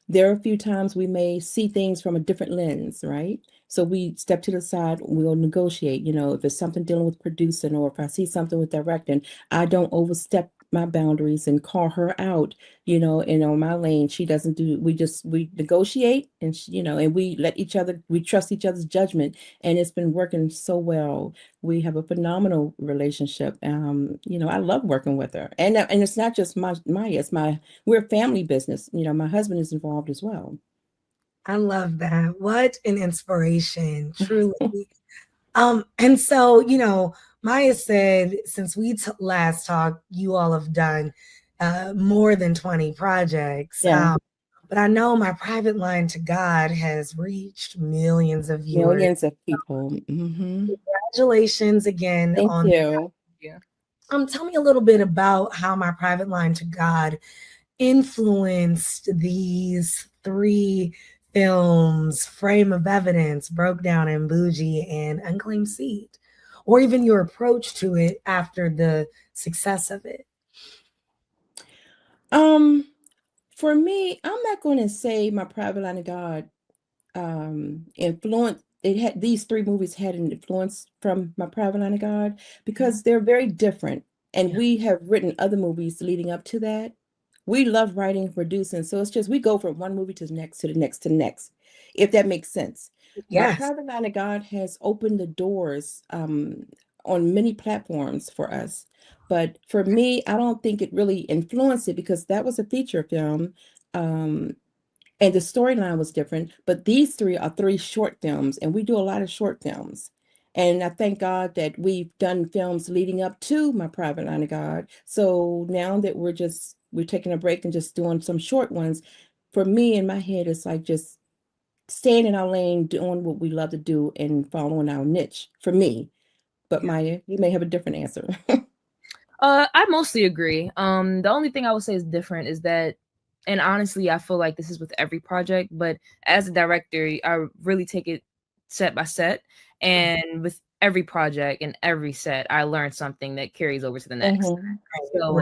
[SPEAKER 5] there are a few times we may see things from a different lens, right? So we step to the side, we'll negotiate. If it's something dealing with producing, or if I see something with directing, I don't overstep my boundaries and call her out, and on my lane. She doesn't do, we negotiate, and and we trust each other's judgment, and it's been working so well. We have a phenomenal relationship. I love working with her, and it's not just Maya, we're a family business. My husband is involved as well.
[SPEAKER 3] I love that. What an inspiration, truly. And so, Maya said, since we last talked, you all have done more than 20 projects.
[SPEAKER 5] Yeah.
[SPEAKER 3] But I know My Private Line to God has reached millions of viewers.
[SPEAKER 5] Millions of people.
[SPEAKER 3] Congratulations again.
[SPEAKER 5] Thank you.
[SPEAKER 4] Yeah.
[SPEAKER 3] Tell me a little bit about how My Private Line to God influenced these 3 films: Frame of Evidence, Broke Down and Bougie, and Unclaimed Seed, or even your approach to it after the success of it.
[SPEAKER 5] For me, I'm not going to say My Private Line of God influence. These 3 movies had an influence from My Private Line of God, because they're very different. And we have written other movies leading up to that. We love writing and producing. So it's just, we go from one movie to the next, to the next, to the next, if that makes sense.
[SPEAKER 3] Yes.
[SPEAKER 5] My Private Line of God has opened the doors on many platforms for us. But for me, I don't think it really influenced it, because that was a feature film. And the storyline was different. But these 3 are 3 short films, and we do a lot of short films. And I thank God that we've done films leading up to My Private Line of God. So now that we're taking a break and just doing some short ones, for me, in my head, it's like just staying in our lane, doing what we love to do, and following our niche, for me. But Maya, you may have a different answer.
[SPEAKER 4] I mostly agree. The only thing I would say is different is that, and honestly, I feel like this is with every project, but as a director, I really take it set by set. And with every project and every set, I learn something that carries over to the next. So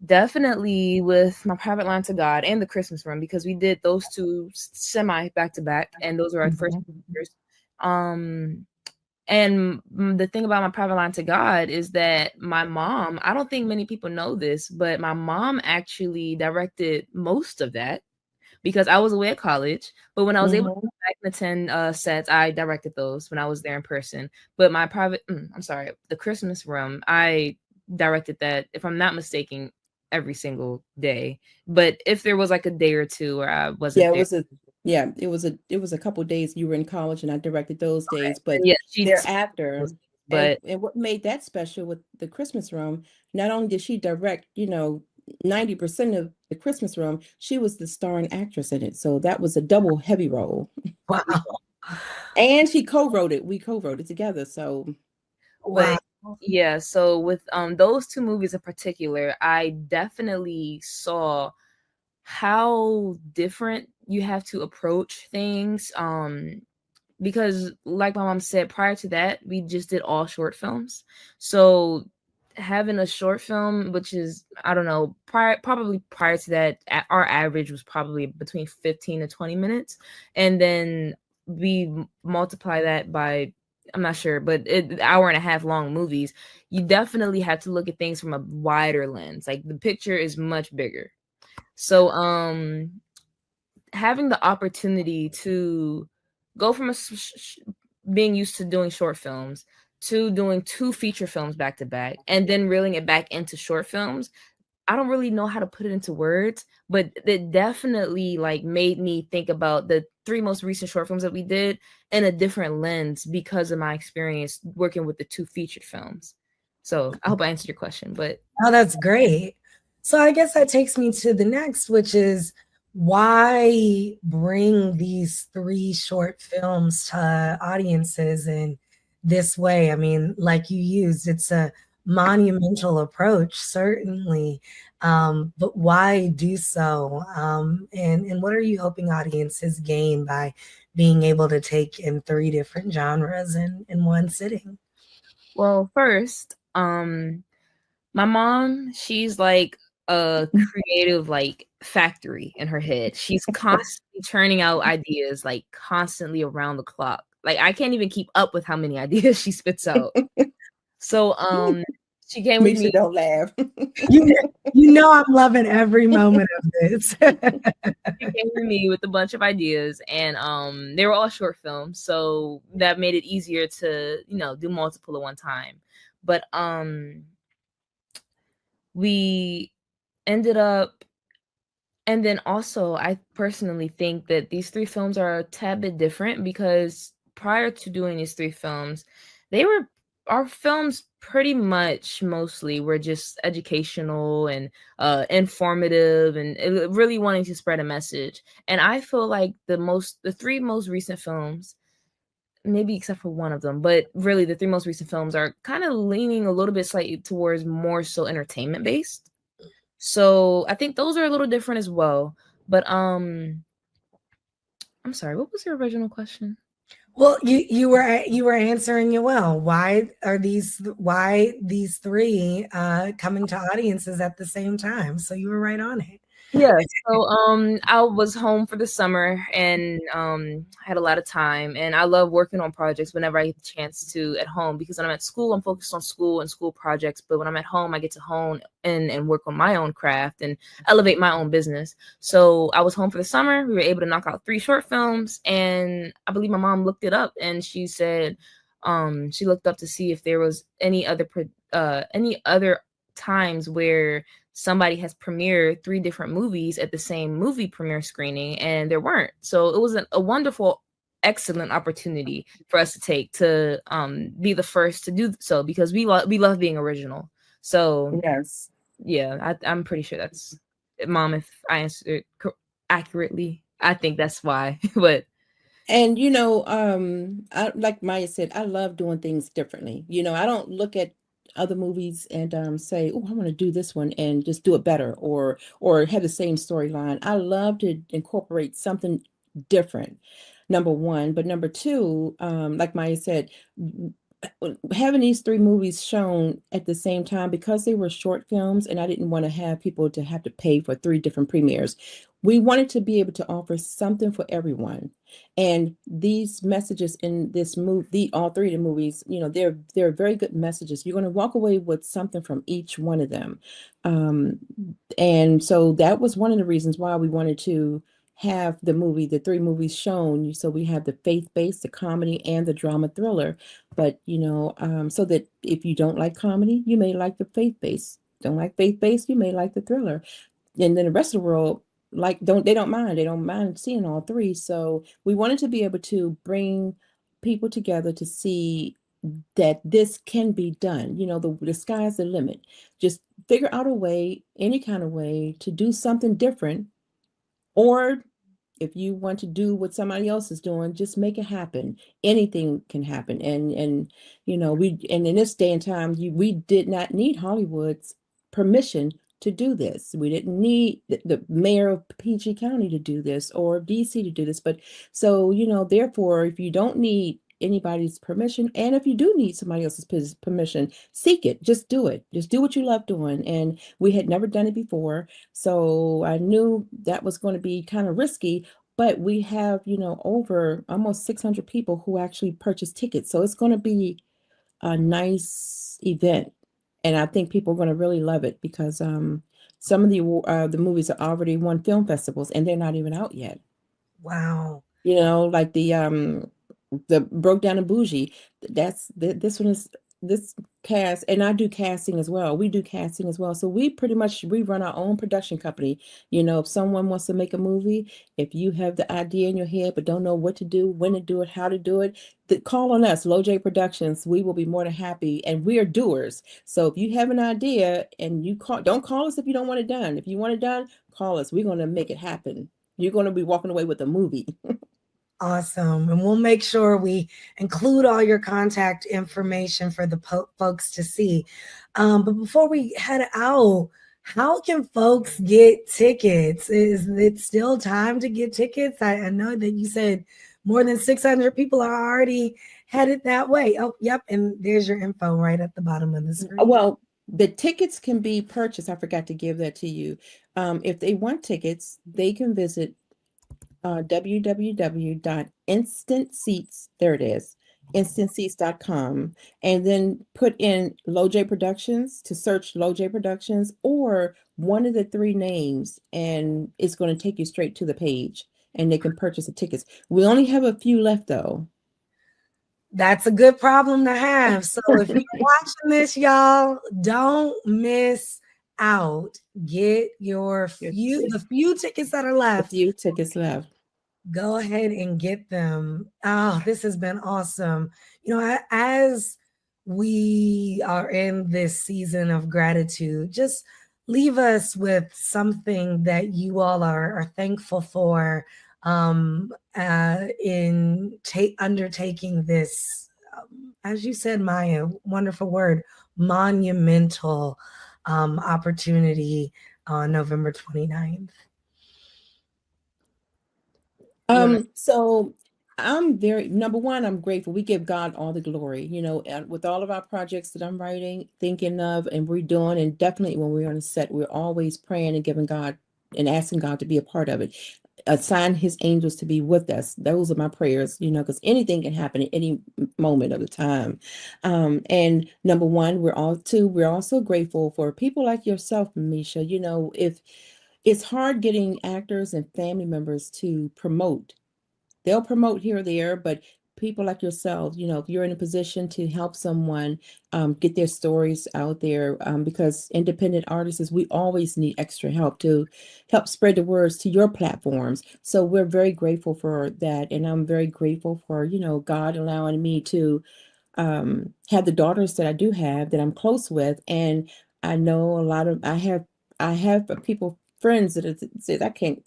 [SPEAKER 4] definitely with My Private Line to God and The Christmas Room, because we did those 2 semi back to back, and those were our first years. And the thing about My Private Line to God is that my mom, I don't think many people know this, but my mom actually directed most of that, because I was away at college. But when I was able to go back and attend sets, I directed those when I was there in person. But The Christmas Room, I directed that, if I'm not mistaken, every single day. But if there was like a day or 2 where I wasn't there.
[SPEAKER 5] It was a couple of days you were in college, and I directed those days. But
[SPEAKER 4] she
[SPEAKER 5] thereafter, and what made that special with The Christmas Room, not only did she direct, 90% of The Christmas Room, she was the starring actress in it. So that was a double heavy role.
[SPEAKER 3] Wow.
[SPEAKER 5] And she co-wrote it. We co-wrote it together. So
[SPEAKER 3] Wow.
[SPEAKER 4] But yeah, so with those two movies in particular, I definitely saw how different you have to approach things. Because like my mom said, prior to that, we just did all short films. So having a short film, which is, I don't know, probably prior to that, our average was probably between 15 to 20 minutes. And then we multiply that by, I'm not sure, but hour and a half long movies, you definitely have to look at things from a wider lens. Like the picture is much bigger. So having the opportunity to go from being used to doing short films to doing two feature films back to back and then reeling it back into short films, I don't really know how to put it into words, but it definitely like made me think about the three most recent short films that we did in a different lens because of my experience working with the two featured films. So I hope I answered your question, but
[SPEAKER 3] Oh, that's great. So I guess that takes me to the next, which is why bring these three short films to audiences in this way? I mean, like you used, it's a monumental approach, certainly. But why do so? And what are you hoping audiences gain by being able to take in three different genres in one sitting?
[SPEAKER 4] well, first, my mom, she's like a creative like factory in her head. She's constantly churning out ideas, like constantly around the clock. Like I can't even keep up with how many ideas she spits out. So she came with
[SPEAKER 5] Misha,
[SPEAKER 4] me.
[SPEAKER 5] don't laugh.
[SPEAKER 3] You, you know I'm loving every moment of this.
[SPEAKER 4] She came with me with a bunch of ideas, and they were all short films, so that made it easier to, do multiple at one time. But we ended up. And then also, I personally think that these three films are a tad bit different because prior to doing these three films, they were our films pretty much mostly were just educational and informative and really wanting to spread a message. And I feel like the three most recent films, maybe except for one of them, but really the three most recent films are kind of leaning a little bit slightly towards more so entertainment based. So I think those are a little different as well. But I'm sorry, what was your original question?
[SPEAKER 3] Well, you were answering it well. Why these three coming to audiences at the same time? So you were right on it.
[SPEAKER 4] Yeah, so I was home for the summer and had a lot of time, and I love working on projects whenever I get the chance to at home, because when I'm at school I'm focused on school and school projects, but when I'm at home I get to hone and work on my own craft and elevate my own business. So I was home for the summer. We were able to knock out three short films, and I believe my mom looked it up and she said she looked up to see if there was any other times where somebody has premiered three different movies at the same movie premiere screening, and there weren't. So it was a wonderful, excellent opportunity for us to take to be the first to do so, because we love being original. So
[SPEAKER 5] Yes.
[SPEAKER 4] yeah, I'm pretty sure that's, mom, if I answered accurately, I think that's why. But
[SPEAKER 5] And I, like Maya said, I love doing things differently. I don't look at other movies and say, "Oh, I want to do this one and just do it better," or have the same storyline. I love to incorporate something different. Number one, but number two, like Maya said, having these three movies shown at the same time, because they were short films and I didn't want to have people to have to pay for three different premieres. We wanted to be able to offer something for everyone. And these messages in this movie, all three of the movies, they're very good messages. You're going to walk away with something from each one of them. Um, and so that was one of the reasons why we wanted to have the three movies shown. So we have the faith-based, the comedy, and the drama thriller. But so that if you don't like comedy, you may like the faith-based. Don't like faith-based, you may like the thriller. And then the rest of the world don't mind seeing all three. So we wanted to be able to bring people together to see that this can be done. The sky's the limit. Just figure out a way, any kind of way, to do something different, or If you want to do what somebody else is doing, just make it happen. Anything can happen. And and in this day and time, we did not need Hollywood's permission to do this. We didn't need the mayor of PG County to do this or DC to do this. But so, therefore, if you don't need anybody's permission, and if you do need somebody else's permission, seek it. Just do it. Just do what you love doing. And we had never done it before. So I knew that was going to be kind of risky, but we have, over almost 600 people who actually purchased tickets. So it's going to be a nice event. And I think people are going to really love it because some of the movies are already won film festivals and they're not even out yet.
[SPEAKER 3] Wow.
[SPEAKER 5] Like the Broke Down and Bougie. This one is this cast, and I do casting as well. We do casting as well. So we run our own production company. If someone wants to make a movie, if you have the idea in your head but don't know what to do, when to do it, how to do it, call on us, LoJai Productions. We will be more than happy, and we are doers. So if you have an idea and don't call us if you don't want it done. If you want it done, call us. We're going to make it happen. You're going to be walking away with a movie.
[SPEAKER 3] Awesome. And we'll make sure we include all your contact information for the folks to see. But before we head out, how can folks get tickets? Is it still time to get tickets? I know that you said more than 600 people are already headed that way. Oh, yep. And there's your info right at the bottom of the screen.
[SPEAKER 5] Well, the tickets can be purchased. I forgot to give that to you. If they want tickets, they can visit www.instantseats, there it is, instantseats.com, and then put in LoJai Productions to search LoJai Productions or one of the three names, and it's going to take you straight to the page, and they can purchase the tickets. We only have a few left, though.
[SPEAKER 3] That's a good problem to have. So if you're watching this, y'all, don't miss out. Get the few tickets that are left.
[SPEAKER 5] A few tickets left.
[SPEAKER 3] Go ahead and get them. Oh, this has been awesome. As we are in this season of gratitude, just leave us with something that you all are thankful for in undertaking this, as you said, Maya, wonderful word, monumental opportunity on November 29th.
[SPEAKER 5] So I'm number one, I'm grateful. We give God all the glory, with all of our projects that I'm writing, thinking of, and we're doing, and definitely when we're on a set, we're always praying and giving God and asking God to be a part of it. Assign his angels to be with us. Those are my prayers, because anything can happen at any moment of the time. And number one, we're also grateful for people like yourself, Micha. If it's hard getting actors and family members to promote. They'll promote here or there, but people like yourself, if you're in a position to help someone get their stories out there, because independent artists, we always need extra help to help spread the words to your platforms. So we're very grateful for that. And I'm very grateful for, God allowing me to have the daughters that I do have that I'm close with. And I know I have people, friends that says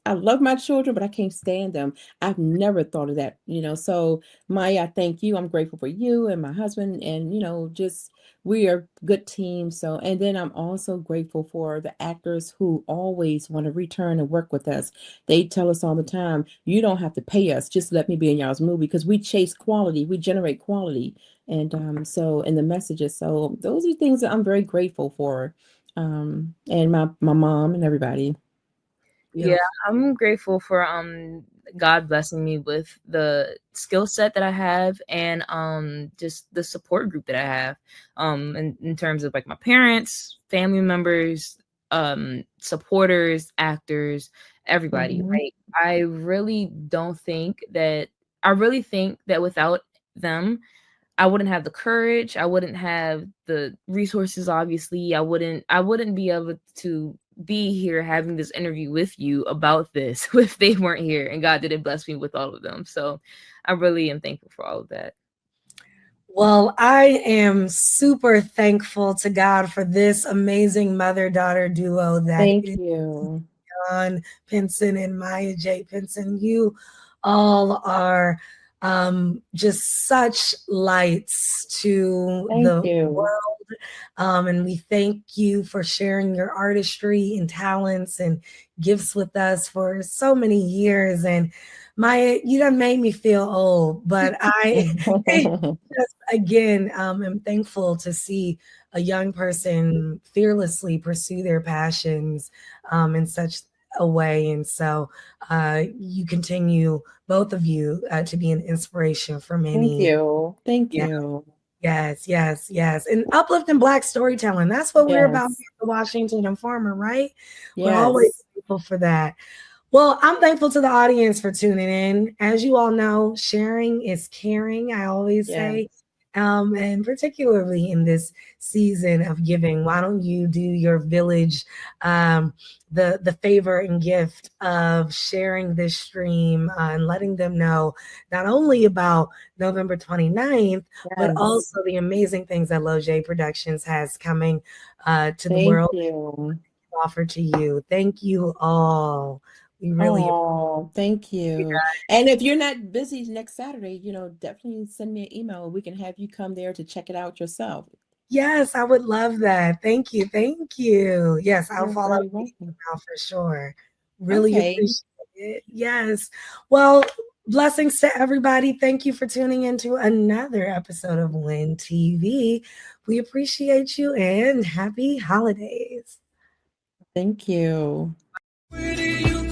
[SPEAKER 5] I love my children, but I can't stand them. I've never thought of that, So Maya, I thank you. I'm grateful for you and my husband, and just we are a good team. So, and then I'm also grateful for the actors who always want to return and work with us. They tell us all the time, you don't have to pay us, just let me be in y'all's movie, because we chase quality, we generate quality. And so in the messages, so those are things that I'm very grateful for. And my mom and everybody.
[SPEAKER 4] Yeah, I'm grateful for God blessing me with the skill set that I have, and just the support group that I have, in terms of like my parents, family members, supporters, actors, everybody. Like I really think that without them, I wouldn't have the courage, I wouldn't have the resources, obviously. I wouldn't be able to be here having this interview with you about this if they weren't here and God didn't bless me with all of them. So I really am thankful for all of that.
[SPEAKER 3] Well, I am super thankful to God for this amazing mother-daughter duo that
[SPEAKER 5] Thank you.
[SPEAKER 3] Mignon Pinson and Maya J. Pinson. You all are just such lights to
[SPEAKER 5] Thank
[SPEAKER 3] the
[SPEAKER 5] you.
[SPEAKER 3] world. And we thank you for sharing your artistry and talents and gifts with us for so many years. And Maya, you done made me feel old, but I just again am thankful to see a young person fearlessly pursue their passions in such a way. And so you continue, both of you, to be an inspiration for many.
[SPEAKER 5] Thank you. Thank
[SPEAKER 3] Yeah.
[SPEAKER 5] you.
[SPEAKER 3] Yes, yes, yes. And uplifting Black storytelling. That's what we're about
[SPEAKER 5] Yes.
[SPEAKER 3] here at the Washington Informer, right?
[SPEAKER 5] Yes.
[SPEAKER 3] We're always thankful for that. Well, I'm thankful to the audience for tuning in. As you all know, sharing is caring, I always say. And particularly in this season of giving, why don't you do your village the favor and gift of sharing this stream and letting them know not only about November 29th, but also the amazing things that LoJai Productions has coming to the world.
[SPEAKER 5] Thank you.
[SPEAKER 3] Offer to you. Thank you all. We really
[SPEAKER 5] thank you. And if you're not busy next Saturday, definitely send me an email. We can have you come there to check it out yourself.
[SPEAKER 3] Yes, I would love that. Thank you. Thank you. Yes, I'll
[SPEAKER 5] You're
[SPEAKER 3] follow
[SPEAKER 5] very
[SPEAKER 3] up
[SPEAKER 5] welcome.
[SPEAKER 3] now for sure. Really
[SPEAKER 5] Okay.
[SPEAKER 3] appreciate it. Yes. Well, blessings to everybody. Thank you for tuning into another episode of Win TV. We appreciate you and happy holidays.
[SPEAKER 5] Thank you.
[SPEAKER 6] Where do you